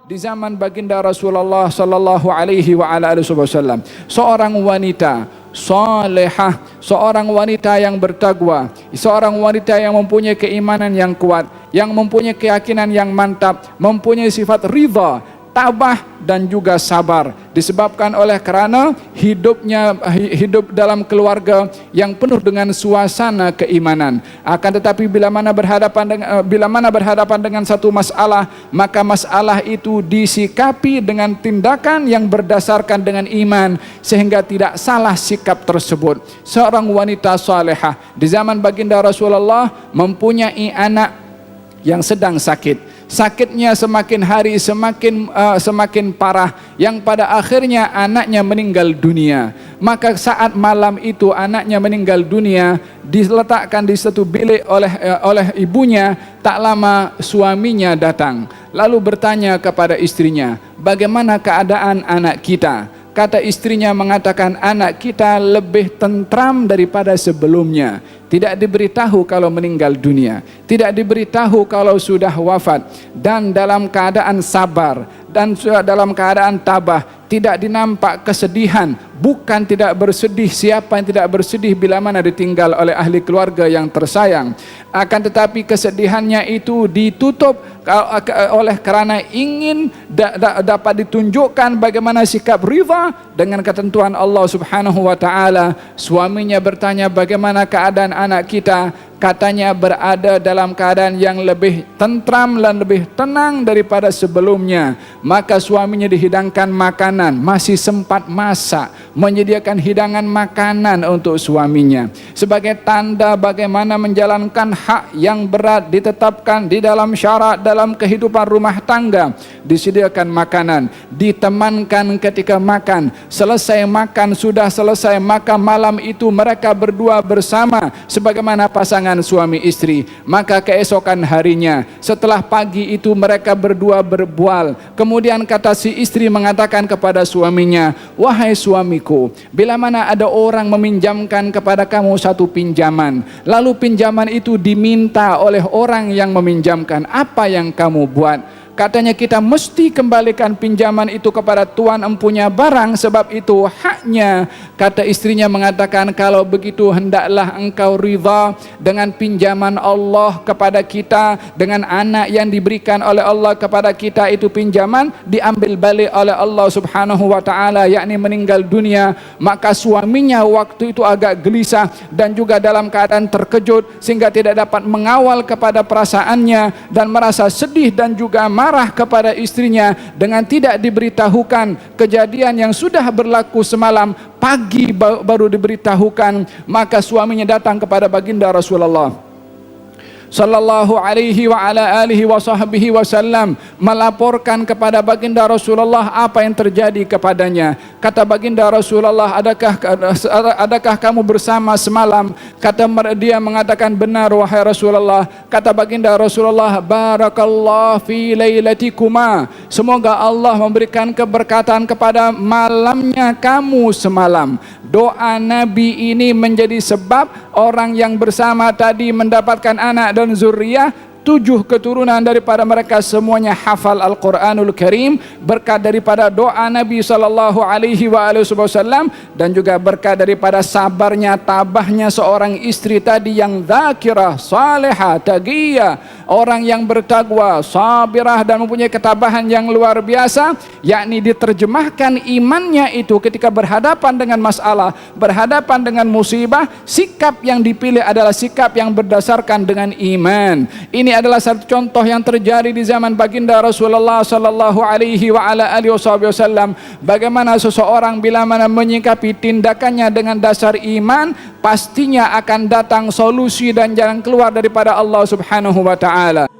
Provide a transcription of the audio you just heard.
Di zaman baginda Rasulullah sallallahu alaihi wa ala alihi wasallam, seorang wanita salihah, seorang wanita yang bertakwa, seorang wanita yang mempunyai keimanan yang kuat, yang mempunyai keyakinan yang mantap, mempunyai sifat ridha, tabah dan juga sabar, disebabkan oleh kerana hidup dalam keluarga yang penuh dengan suasana keimanan. Akan tetapi bila mana berhadapan dengan satu masalah, maka masalah itu disikapi dengan tindakan yang berdasarkan dengan iman, sehingga tidak salah sikap tersebut. Seorang wanita salihah di zaman baginda Rasulullah mempunyai anak yang sedang sakit. Sakitnya semakin hari semakin parah, yang pada akhirnya anaknya meninggal dunia. Maka saat malam itu anaknya meninggal dunia, diletakkan di satu bilik oleh ibunya. Tak lama suaminya datang, lalu bertanya kepada istrinya, bagaimana keadaan anak kita? Kata istrinya mengatakan, anak kita lebih tentram daripada sebelumnya. Tidak diberitahu kalau meninggal dunia, tidak diberitahu kalau sudah wafat, dan dalam keadaan sabar dan dalam keadaan tabah. Tidak dinampak kesedihan, bukan tidak bersedih. Siapa yang tidak bersedih bila mana ditinggal oleh ahli keluarga yang tersayang? Akan tetapi kesedihannya itu ditutup oleh kerana ingin dapat ditunjukkan bagaimana sikap ridha dengan ketentuan Allah Subhanahu wa taala. Suaminya bertanya, bagaimana keadaan anak kita? Katanya berada dalam keadaan yang lebih tentram dan lebih tenang daripada sebelumnya. Maka suaminya dihidangkan makanan, masih sempat masak, menyediakan hidangan makanan untuk suaminya sebagai tanda bagaimana menjalankan hak yang berat ditetapkan di dalam syarat dalam kehidupan rumah tangga. Disediakan makanan, ditemankan ketika makan, selesai makan, sudah selesai, maka malam itu mereka berdua bersama sebagaimana pasangan suami istri. Maka keesokan harinya setelah pagi itu mereka berdua berbual. Kemudian kata si istri mengatakan kepada suaminya, wahai suamiku, bila mana ada orang meminjamkan kepada kamu satu pinjaman, lalu pinjaman itu diminta oleh orang yang meminjamkan, apa yang kamu buat? Katanya, kita mesti kembalikan pinjaman itu kepada tuan empunya barang, sebab itu haknya. Kata istrinya mengatakan, kalau begitu hendaklah engkau ridha dengan pinjaman Allah kepada kita, dengan anak yang diberikan oleh Allah kepada kita. Itu pinjaman diambil balik oleh Allah Subhanahu wa taala, yakni meninggal dunia. Maka suaminya waktu itu agak gelisah dan juga dalam keadaan terkejut, sehingga tidak dapat mengawal kepada perasaannya dan merasa sedih dan juga marah kepada istrinya dengan tidak diberitahukan kejadian yang sudah berlaku semalam. Pagi baru diberitahukan. Maka suaminya datang kepada baginda Rasulullah sallallahu alaihi wa ala alihi wa sahbihi wasallam, melaporkan kepada baginda Rasulullah apa yang terjadi kepadanya. Kata baginda Rasulullah, adakah kamu bersama semalam? Kata dia mengatakan, benar wahai Rasulullah. Kata baginda Rasulullah, barakallahu fi lailatikuma, semoga Allah memberikan keberkatan kepada malamnya kamu semalam. Doa Nabi ini menjadi sebab orang yang bersama tadi mendapatkan anak dan zuriyah, 7 keturunan daripada mereka semuanya hafal Al-Quranul Karim, berkat daripada doa Nabi SAW, dan juga berkat daripada sabarnya, tabahnya seorang istri tadi yang zakirah, salihah, taqiyah, orang yang bertakwa, sabirah dan mempunyai ketabahan yang luar biasa. Yakni diterjemahkan imannya itu ketika berhadapan dengan masalah, berhadapan dengan musibah, sikap yang dipilih adalah sikap yang berdasarkan dengan iman. Ini adalah satu contoh yang terjadi di zaman baginda Rasulullah sallallahu alaihi wa ala alihi wasallam. Bagaimana seseorang bila mana menyikapi tindakannya dengan dasar iman, pastinya akan datang solusi dan jalan keluar daripada Allah Subhanahu wa taala.